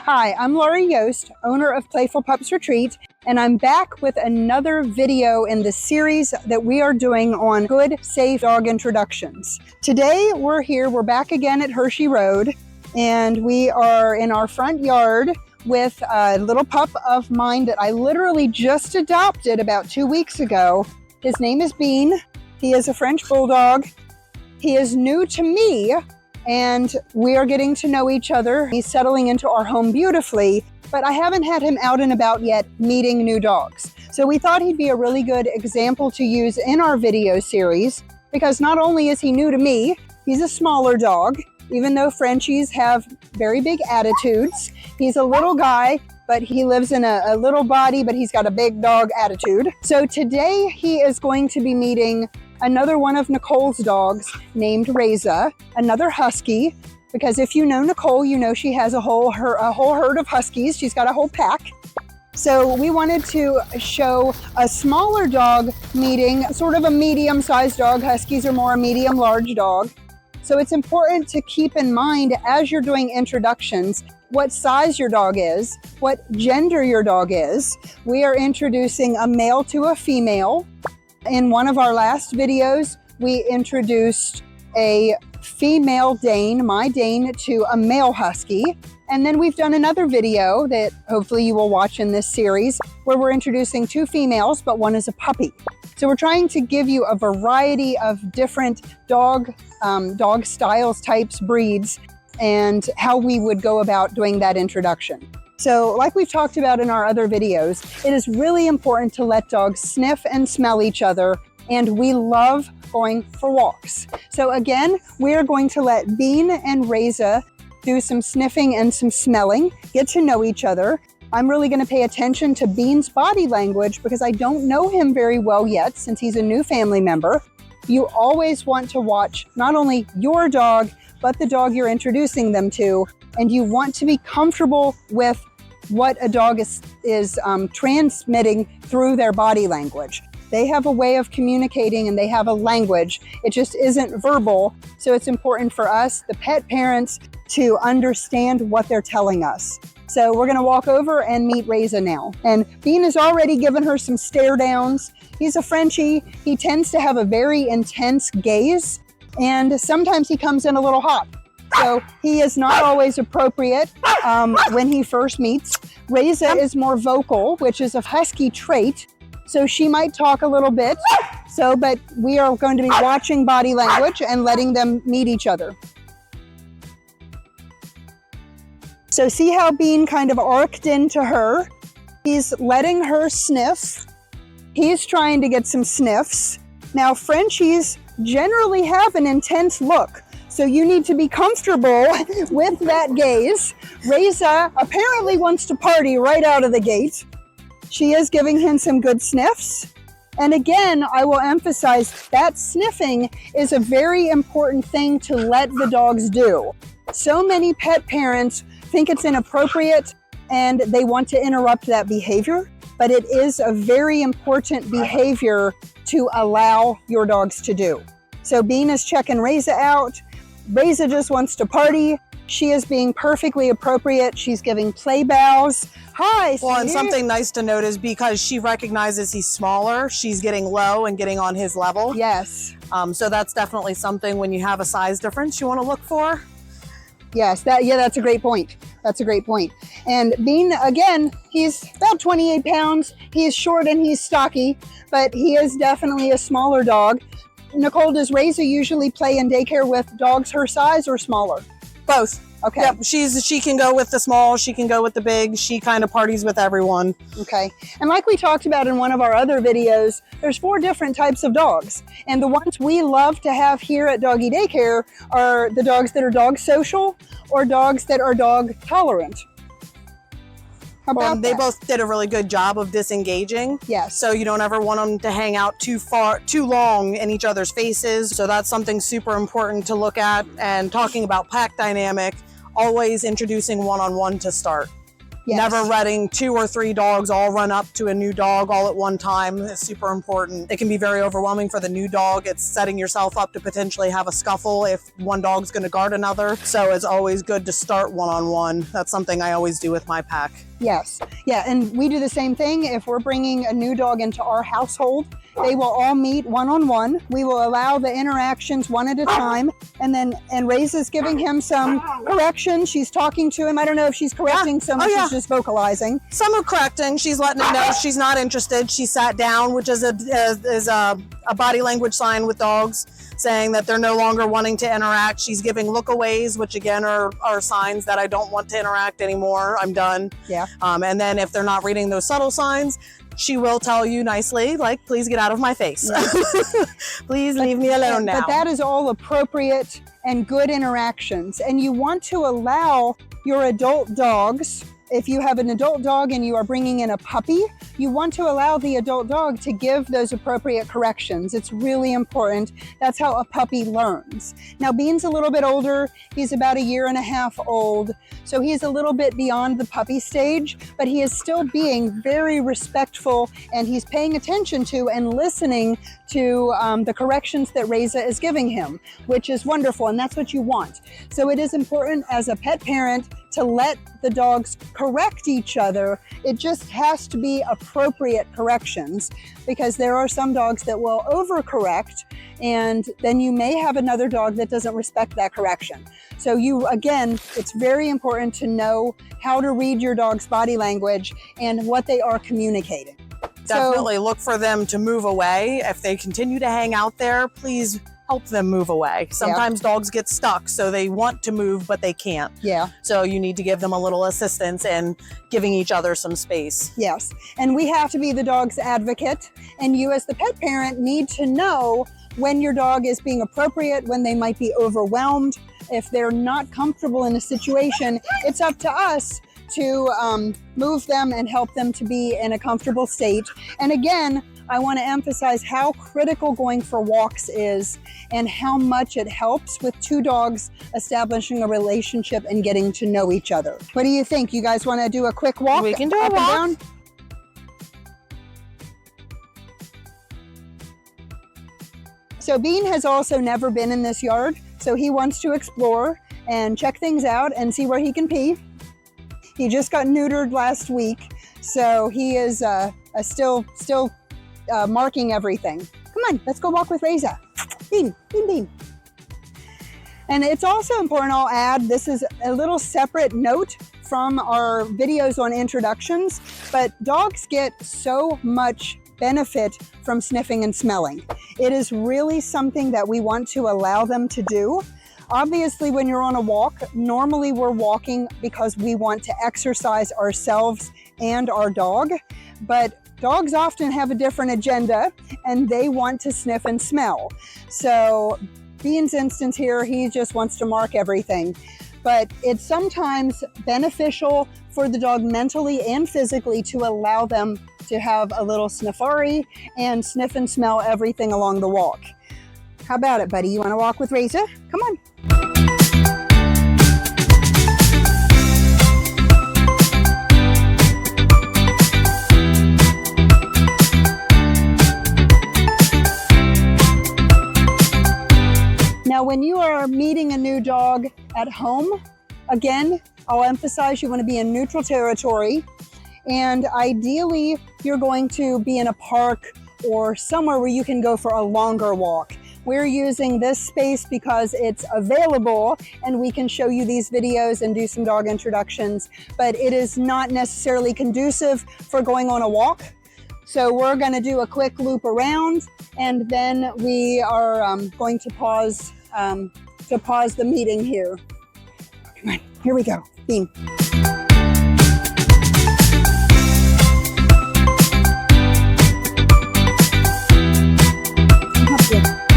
Hi, I'm Laurie Yost, owner of Playful Pups Retreat, and I'm back with another video in the series that we are doing on good, safe dog introductions. Today we're back again at Hershey Road, and we are in our front yard with a little pup of mine that I literally just adopted about 2 weeks ago. His name is Bean. He is a French Bulldog. He is new to me, and we are getting to know each other. He's settling into our home beautifully, but I haven't had him out and about yet meeting new dogs. So we thought he'd be a really good example to use in our video series, because not only is he new to me, he's a smaller dog. Even though Frenchies have very big attitudes, he's a little guy, but he lives in a little body, but he's got a big dog attitude. So today he is going to be meeting another one of Nicole's dogs named Raisa, another husky, because if you know Nicole, you know she has a whole herd of huskies. She's got a whole pack. So we wanted to show a smaller dog meeting sort of a medium-sized dog. Huskies are more a medium-large dog. So it's important to keep in mind as you're doing introductions what size your dog is, what gender your dog is. We are introducing a male to a female. In one of our last videos, we introduced a female Dane, my Dane, to a male husky. And then we've done another video that hopefully you will watch in this series where we're introducing two females, but one is a puppy. So we're trying to give you a variety of different dog styles, types, breeds, and how we would go about doing that introduction. So like we've talked about in our other videos, it is really important to let dogs sniff and smell each other, and we love going for walks. So again, we're going to let Bean and Raisa do some sniffing and some smelling, get to know each other. I'm really going to pay attention to Bean's body language because I don't know him very well yet since he's a new family member. You always want to watch not only your dog, but the dog you're introducing them to, and you want to be comfortable with what a dog is transmitting through their body language. They have a way of communicating and they have a language. It just isn't verbal. So it's important for us, the pet parents, to understand what they're telling us. So we're gonna walk over and meet Raisa now. And Bean has already given her some stare downs. He's a Frenchie. He tends to have a very intense gaze, and sometimes he comes in a little hot. So he is not always appropriate when he first meets. Raisa is more vocal, which is a husky trait. So she might talk a little bit. But we are going to be watching body language and letting them meet each other. So see how Bean kind of arced into her. He's letting her sniff. He's trying to get some sniffs. Now Frenchies generally have an intense look, so you need to be comfortable with that gaze. Raisa apparently wants to party right out of the gate. She is giving him some good sniffs. And again, I will emphasize that sniffing is a very important thing to let the dogs do. So many pet parents think it's inappropriate and they want to interrupt that behavior, but it is a very important behavior to allow your dogs to do. So Bean is checking Raisa out. Raisa just wants to party. She is being perfectly appropriate. She's giving play bows. Hi, well, and something nice to note is because she recognizes he's smaller, she's getting low and getting on his level. Yes. So that's definitely something when you have a size difference you want to look for. Yes, that's a great point. That's a great point. And Bean, again, he's about 28 pounds. He is short and he's stocky, but he is definitely a smaller dog. Nicole, does Raisa usually play in daycare with dogs her size or smaller? Both. Okay. Yep, she can go with the small, she can go with the big, she kind of parties with everyone. Okay. And like we talked about in one of our other videos, there's 4 different types of dogs. And the ones we love to have here at Doggy Daycare are the dogs that are dog social or dogs that are dog tolerant. How about that? They both did a really good job of disengaging. Yes. So you don't ever want them to hang out too long in each other's faces. So that's something super important to look at. And talking about pack dynamic, always introducing one-on-one to start. Yes. Never letting 2 or 3 dogs all run up to a new dog all at one time is super important. It can be very overwhelming for the new dog. It's setting yourself up to potentially have a scuffle if one dog's going to guard another. So it's always good to start one-on-one. That's something I always do with my pack. Yes. Yeah, and we do the same thing. If we're bringing a new dog into our household, they will all meet one-on-one. We will allow the interactions one at a time, and Raisa's giving him some correction. She's talking to him. I don't know if she's correcting so much as just vocalizing. Some are correcting. She's letting him know she's not interested. She sat down, which is a body language sign with dogs, saying that they're no longer wanting to interact. She's giving lookaways, which again are signs that I don't want to interact anymore. I'm done. Yeah. And then if they're not reading those subtle signs, she will tell you nicely, like, please get out of my face. Please leave me alone now. But that is all appropriate and good interactions. And you want to allow your adult dogs, if you have an adult dog and you are bringing in a puppy, you want to allow the adult dog to give those appropriate corrections. It's really important. That's how a puppy learns. Now, Bean's a little bit older. He's about 1.5 years old. So he's a little bit beyond the puppy stage, but he is still being very respectful, and he's paying attention to and listening to the corrections that Raisa is giving him, which is wonderful, and that's what you want. So it is important as a pet parent to let the dogs correct each other. It just has to be appropriate corrections, because there are some dogs that will overcorrect, and then you may have another dog that doesn't respect that correction. So again, it's very important to know how to read your dog's body language and what they are communicating. Definitely look for them to move away. If they continue to hang out there, please help them move away. Sometimes dogs get stuck, so they want to move, but they can't. Yeah. So you need to give them a little assistance and giving each other some space. Yes. And we have to be the dog's advocate. And you as the pet parent need to know when your dog is being appropriate, when they might be overwhelmed. If they're not comfortable in a situation, it's up to us to move them and help them to be in a comfortable state. And again, I want to emphasize how critical going for walks is and how much it helps with 2 dogs establishing a relationship and getting to know each other. What do you think? You guys want to do a quick walk? We can do a walk. And down? So Bean has also never been in this yard, so he wants to explore and check things out and see where he can pee. He just got neutered last week, so he is still marking everything. Come on, let's go walk with Raisa. Bean, Bean, Bean. And it's also important, I'll add, this is a little separate note from our videos on introductions, but dogs get so much benefit from sniffing and smelling. It is really something that we want to allow them to do. Obviously, when you're on a walk, normally we're walking because we want to exercise ourselves and our dog, but dogs often have a different agenda and they want to sniff and smell. So Bean's instance here, he just wants to mark everything. But it's sometimes beneficial for the dog mentally and physically to allow them to have a little sniffari and sniff and smell everything along the walk. How about it, buddy? You want to walk with Raisa? Come on. Now, when you are meeting a new dog at home, again, I'll emphasize you want to be in neutral territory, and ideally you're going to be in a park or somewhere where you can go for a longer walk. We're using this space because it's available and we can show you these videos and do some dog introductions, but it is not necessarily conducive for going on a walk. So we're going to do a quick loop around, and then we are going to pause the meeting here. Come on, here we go. Bean.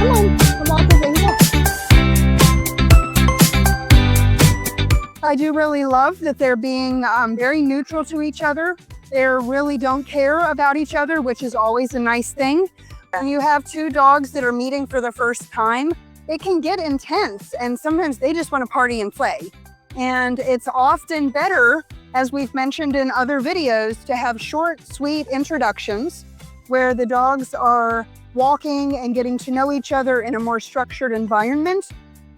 Come on, come on, I do really love that they're being very neutral to each other. They really don't care about each other, which is always a nice thing. When you have 2 dogs that are meeting for the first time, it can get intense, and sometimes they just want to party and play. And it's often better as we've mentioned in other videos, to have short, sweet introductions where the dogs are walking and getting to know each other in a more structured environment,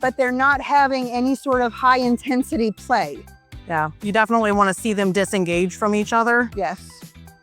but they're not having any sort of high intensity play. Yeah, you definitely want to see them disengage from each other. Yes.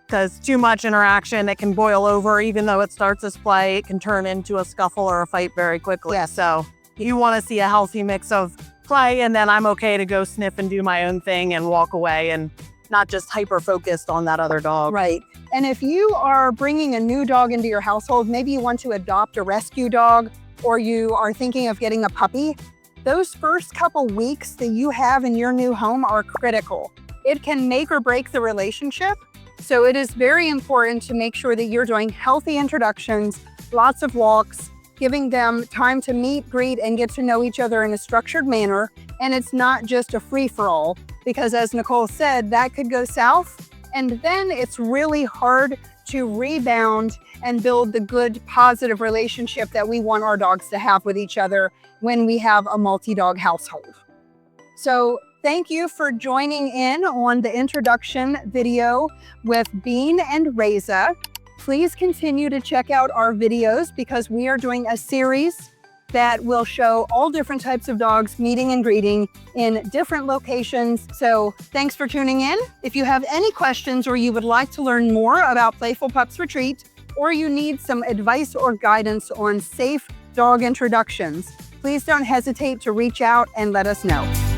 Because too much interaction, it can boil over. Even though it starts as play, it can turn into a scuffle or a fight very quickly. Yes. So you want to see a healthy mix of play, and then I'm okay to go sniff and do my own thing and walk away and not just hyper focused on that other dog. Right. And if you are bringing a new dog into your household, maybe you want to adopt a rescue dog, or you are thinking of getting a puppy, those first couple weeks that you have in your new home are critical. It can make or break the relationship. So it is very important to make sure that you're doing healthy introductions, lots of walks, giving them time to meet, greet, and get to know each other in a structured manner. And it's not just a free-for-all, because as Nicole said, that could go south. And then it's really hard to rebound and build the good, positive relationship that we want our dogs to have with each other when we have a multi-dog household. So thank you for joining in on the introduction video with Bean and Raisa. Please continue to check out our videos because we are doing a series that will show all different types of dogs meeting and greeting in different locations. So thanks for tuning in. If you have any questions or you would like to learn more about Playful Pups Retreat, or you need some advice or guidance on safe dog introductions, please don't hesitate to reach out and let us know.